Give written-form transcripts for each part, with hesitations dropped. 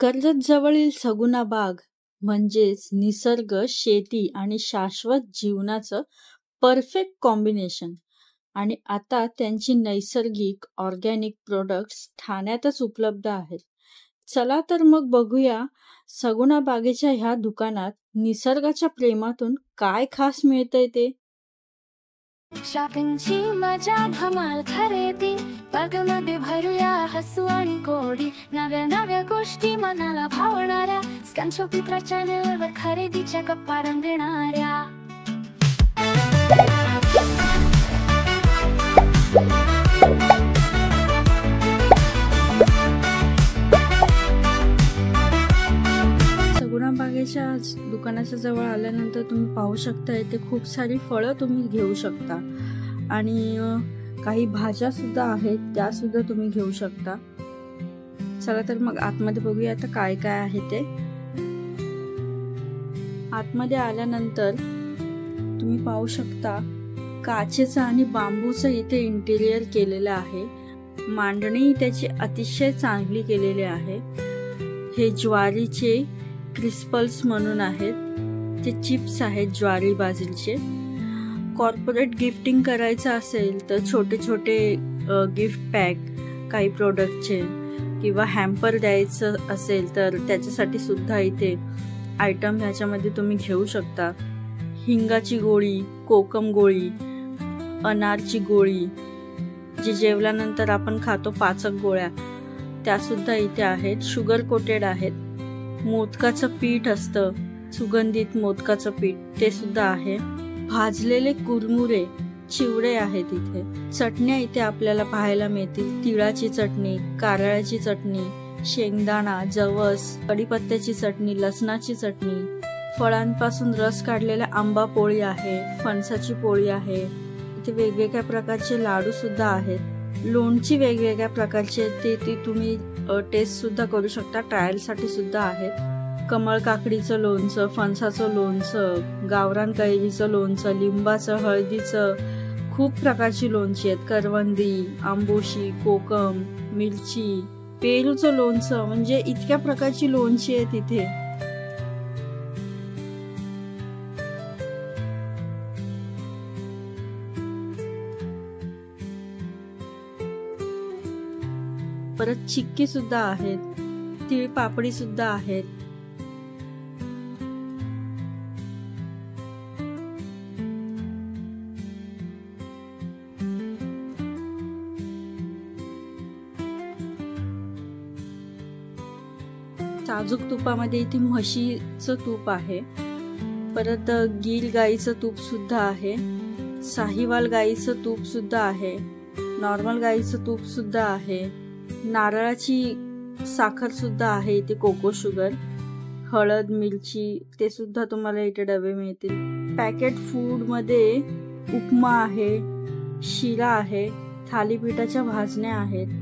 कर्जत जवळील सगुणा बाग म्हणजेच निसर्ग, शेती आणि शाश्वत जीवनाचं परफेक्ट कॉम्बिनेशन. आणि आता त्यांची नैसर्गिक ऑर्गॅनिक प्रोडक्ट्स ठाण्यातच उपलब्ध आहेत. चला तर मग बघूया सगुणा बागेच्या ह्या दुकानात निसर्गाच्या प्रेमातून काय खास मिळतंय ते. शॉपिंगची मजा धमाल खरेदी बागेमध्ये भरूया हसू आणि गोडी नव्या नव्या गोष्टी मनाला भावणाऱ्या स्कॅनशॉपिंग चॅनेलवर खरेदीच्या गप्पा रंगणाऱ्या. सगुणा बागेच्या दुकानाच्या जवळ आल्यानंतर तुम्ही पाहू शकता इथे खूप सारी फळं तुम्ही घेऊ शकता आणि काही भाज्या सुद्धा आहेत त्या सुद्धा तुम्ही घेऊ शकता. चला तर मग आतमध्ये बघूया आता काय काय आहे ते. आतमध्ये आल्यानंतर तुम्ही पाहू शकता काचेचं आणि बांबूचं इथे इंटेरियर केलेलं आहे. मांडणी त्याची अतिशय चांगली केलेली आहे. हे ज्वारीचे क्रिस्पल्स म्हणून आहेत, ते चिप्स आहेत ज्वारी बाजरीचे. कॉर्पोरेट गिफ्टिंग करायचं असेल तर छोटे छोटे गिफ्ट पॅक काही प्रोडक्टचे किंवा हॅम्पर द्यायचं असेल तर त्याच्यासाठी सुद्धा इथे आयटम ह्याच्यामध्ये तुम्ही घेऊ शकता. हिंगाची गोळी, कोकम गोळी, अनारची गोळी, जे जेवल्यानंतर आपण खातो पाचक गोळ्या, त्या सुद्धा इथे आहेत. शुगर कोटेड आहेत. मोदकाचं पीठ असतं, सुगंधित मोदकाचं पीठ, ते सुद्धा आहे. भाजलेले कुरमुरे, चिवडे आहेत इथे. चटण्या इथे आपल्याला पाहायला मिळतील. तिळाची चटणी, कारळ्याची चटणी, शेंगदाणा, जवस, कढीपत्त्याची चटणी, लसणाची चटणी, फळांपासून रस काढलेला आंबा पोळी आहे, फणसाची पोळी आहे. इथे वेगवेगळ्या प्रकारचे लाडू सुद्धा आहेत. लोणची वेगवेगळ्या प्रकारचे ते तुम्ही टेस्ट सुद्धा करू शकता, ट्रायलसाठी सुद्धा आहेत. कमळ काकडीचं लोणचं, फणसाचं लोणचं, गावरान कैरीचं लोणचं, लिंबाचं, हळदीचं, खूप प्रकारची लोणची आहेत. करवंदी, आंबोशी, कोकम, मिरची, पेरूचं लोणचं, म्हणजे इतक्या प्रकारची लोणची आहेत इथे. परत चिक्की सुद्धा आहेत, तीळ पापडी सुद्धा आहेत. साजूक तुपामध्ये इथे म्हशीचं तूप आहे. परत गीर गाईचं तूप सुद्धा आहे. साहिवाल गाईचं तूप सुद्धा आहे. नॉर्मल गाईचं तूप सुद्धा आहे. नारळाची साखर सुद्धा आहे इथे, कोको शुगर. हळद, मिरची, ते सुद्धा तुम्हाला इथे डबे मिळतील. पॅकेट फूड मध्ये उपमा आहे, शिरा आहे, थालीपीठाच्या भाजण्या आहेत.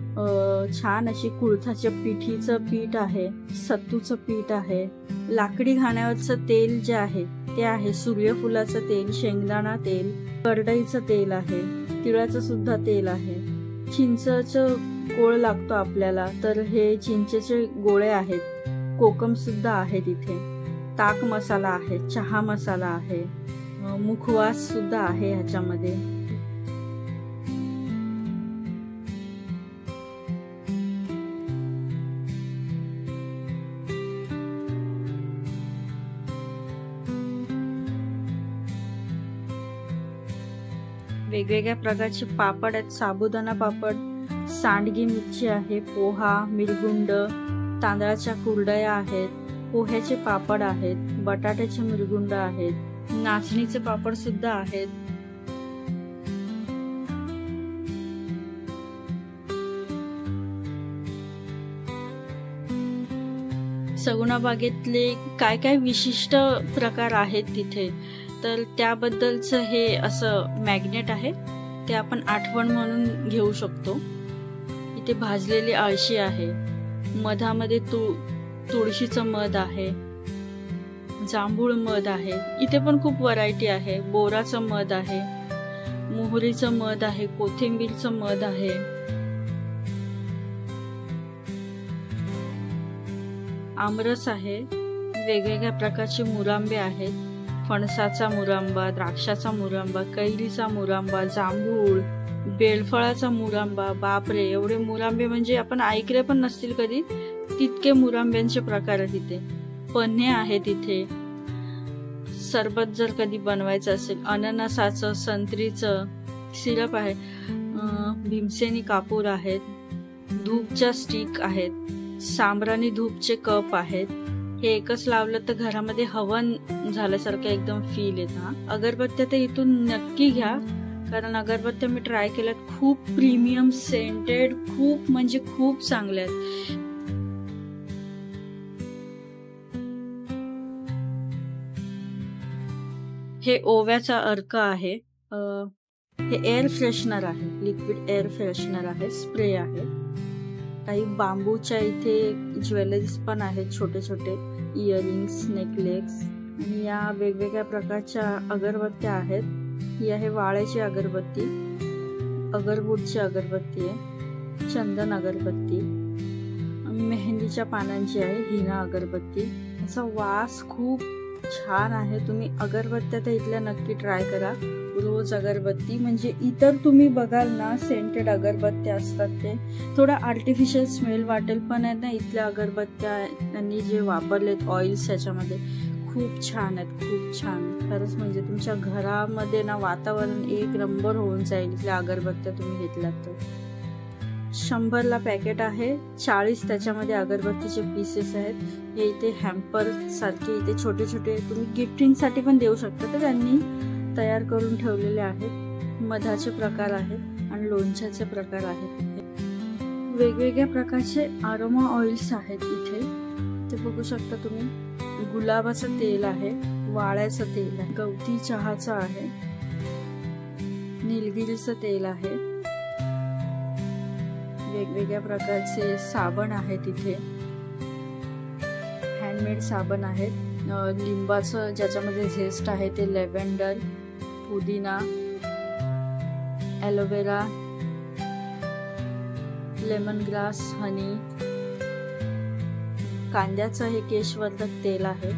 छान अशी कुळथाच्या पिठीचं पीठ आहे, सत्तूचं पीठ आहे. लाकडी घाण्यावरचं तेल जे आहे ते आहे. सूर्यफुलाचं तेल, शेंगदाणा तेल, करडईचं तेल आहे, तिळाचं सुद्धा तेल आहे. चिंचेचं गोळ लागतो आपल्याला, तर हे चिंचेचे गोळे आहेत. कोकम सुद्धा आहेत इथे. ताक मसाला आहे, चहा मसाला आहे, मुखवास सुद्धा आहे ह्याच्यामध्ये. वेगवेगळ्या प्रकारचे पापड आहेत. साबुदाणा पापड, सांडगी मिरची आहे, पोहा, मिरगुंड, तांदळाच्या कुरडया आहेत, पोह्याचे पापड आहेत, बटाट्याचे मिरगुंड आहेत, नाचणीचे पापड सुद्धा आहेत. सगुणा बागेतले काय काय विशिष्ट प्रकार आहेत तिथे, तर त्याबद्दलचं हे असं मॅग्नेट आहे, ते आपण आठवण म्हणून घेऊ शकतो. इथे भाजलेली आळशी आहे. मधामध्ये तुळशीचं मध आहे, जांभूळ मध आहे. इथे पण खूप व्हरायटी आहे. बोराचं मध आहे, मोहरीचं मध आहे, कोथिंबीरचं मध आहे. आमरस आहे, वेगवेगळ्या प्रकारचे मुरांबे आहेत, फणसाचा मुरांबा, द्राक्षाचा मुरांबा, कैरीचा मुरांबा, जांभूळ, बेलफळाचा मुरांबा. बापरे, एवढे मुरांबे म्हणजे आपण ऐकले पण नसतील कधी, तितके मुरांब्यांचे प्रकार आहेत इथे. पन्हे आहेत इथे. सरबत जर कधी बनवायचं असेल, अननसाचं, संत्रीचं सिरप आहे, भीमसेनी कापूर आहेत, धूपच्या स्टिक आहेत, सांब्राणी धूपचे कप आहेत. हे एकच लावलं तर घरामध्ये हवन झाल्यासारखं एकदम फील येतं. अगरबत्त्या तर इथून नक्की घ्या, कारण अगरबत्त्या मी ट्राय केल्यात, खूप प्रीमियम सेंटेड, खूप म्हणजे खूप चांगल्या आहेत. हे ओव्याचा अर्क आहे, हे एअर फ्रेशनर आहे, लिक्विड एअर फ्रेशनर आहे, स्प्रे आहे. काही बांबूच्या इथे ज्वेलरीज पण आहेत, छोटे छोटे इयरिंग्स, नेकलेस. आणि या वेगवेगळ्या प्रकारच्या अगरबत्त्या आहेत. ही आहे वाळ्याची अगरबत्ती, अगरबूटची अगरबत्ती आहे, चंदन अगरबत्ती, मेहंदीच्या पानांची आहे, हिना अगरबत्ती. याचा वास खूप छान आहे. तुम्ही अगरबत्त्या तर इथल्या नक्की ट्राय करा. रोज अगरबत्ती, म्हणजे इतर तुम्ही बघाल ना सेंटेड अगरबत्त्या असतात ते थोडा आर्टिफिशियल स्मेल वाटेल, पण आहे ना इथल्या अगरबत्त्या त्यांनी जे वापरलेत ऑइल्स याच्यामध्ये खूप छान आहेत, खूप छान. खरंच म्हणजे तुमच्या घरामध्ये ना वातावरण एक नंबर होऊन जाईल इथल्या अगरबत्त्या तुम्ही घेतल्यात तर. 100ला पॅकेट आहे, 40 त्याच्यामध्ये अगरबत्तीचे पीसेस आहेत. हे इथे हॅम्पर सारखे इथे छोटे छोटे तुम्ही गिफ्टिंग साठी पण देऊ शकता, तर त्यांनी तयार करून ठेवलेले आहेत. मधाचे प्रकार आहेत आणि लोणच्याचे प्रकार आहेत. वेगवेगळ्या प्रकारचे अरोमा ऑइल्स आहेत इथे, ते बघू शकता तुम्ही. गुलाबाचं तेल आहे, वाळ्याचं तेल आहे, गवती चहाचं आहे, निलगिरीचं तेल आहे, वेगवेगळ्या प्रकारचे साबण आहेत इथे, हँडमेड साबण आहेत. लिंबाचं ज्याच्यामध्ये झेस्ट आहे ते लॅव्हेंडर, पुदिना, ॲलोवेरा, लेमन ग्रास, हनी. कांद्याचं हे केशवर्धक तेल आहे.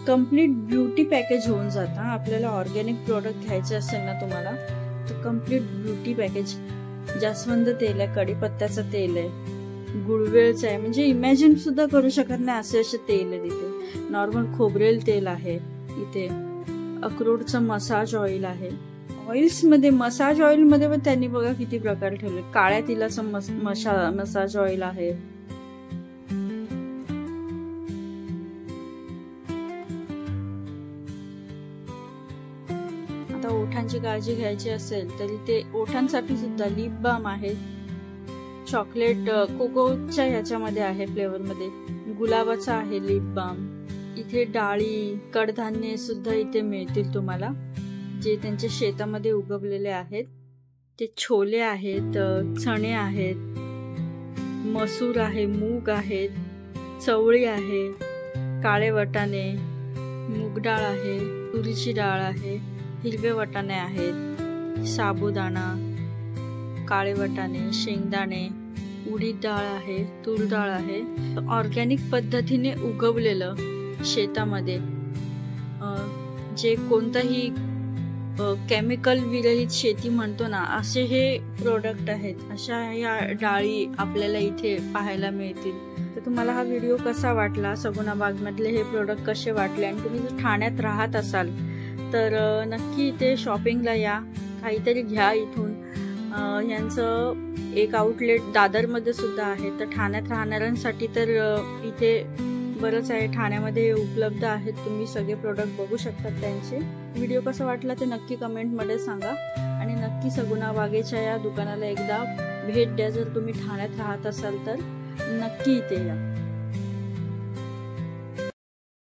कम्प्लीट ब्युटी पॅकेज होऊन जातं. आपल्याला ऑर्गॅनिक प्रोडक्ट घ्यायचे असेल ना तुम्हाला, तर कम्प्लीट ब्युटी पॅकेज. जास्वंद तेल आहे, कढीपत्त्याचं तेल आहे, गुळवेळचं आहे, म्हणजे इमॅजिन सुद्धा करू शकत नाही असे तेल आहे तिथे. नॉर्मल खोबरेल तेल आहे इथे, अक्रोडचं मसाज ऑइल आहे. ऑइल्स मध्ये, मसाज ऑइल मध्ये पण त्यांनी बघा किती प्रकार ठेवले. काळ्या तिलाचं मसाज ऑइल आहे. आता ओठांची काळजी घ्यायची असेल तरी ते ओठांसाठी सुद्धा लिप बाम आहे. चॉकलेट कोकोच्या ह्याच्यामध्ये आहे, फ्लेवर मध्ये. गुलाबाचा आहे लिप बाम. इथे डाळी, कडधान्य सुद्धा इथे मिळतील तुम्हाला, जे त्यांच्या शेतामध्ये उगवलेले आहेत. ते छोले आहेत, चणे आहेत, मसूर आहे, मूग आहेत, चवळी आहे, काळे वटाणे, मूग डाळ आहे, तुरीची डाळ आहे, हिरवे वटाणे आहेत, साबुदाणा, काळे वटाणे, शेंगदाणे, उडीद डाळ आहे, तूर डाळ आहे. ऑर्गॅनिक पद्धतीने उगवलेलं शेतामध्ये, जे कोणताही केमिकल विरहित शेती म्हणतो ना, असे हे प्रोडक्ट आहेत. अशा या डाळी आपल्याला इथे पाहायला मिळतील. तर तुम्हाला हा व्हिडिओ कसा वाटला, सगुणाबागमधले हे प्रोडक्ट कसे वाटले, आणि तुम्ही जर ठाण्यात राहत असाल तर नक्की इथे शॉपिंगला या, काहीतरी घ्या इथून. ह्यांचं एक आउटलेट दादरमध्ये सुद्धा आहे, तर ठाण्यात राहणाऱ्यांसाठी तर इथे बरंच आहे. ठाण्यामध्ये उपलब्ध आहेत, तुम्ही सगळे प्रोडक्ट बघू शकतात त्यांचे. व्हिडिओ कसा वाटला ते नक्की कमेंटमध्ये सांगा, आणि नक्की सगुणाबागेच्या या दुकानाला एकदा भेट द्या. जर तुम्ही ठाण्यात राहत असाल तर नक्की इथे या.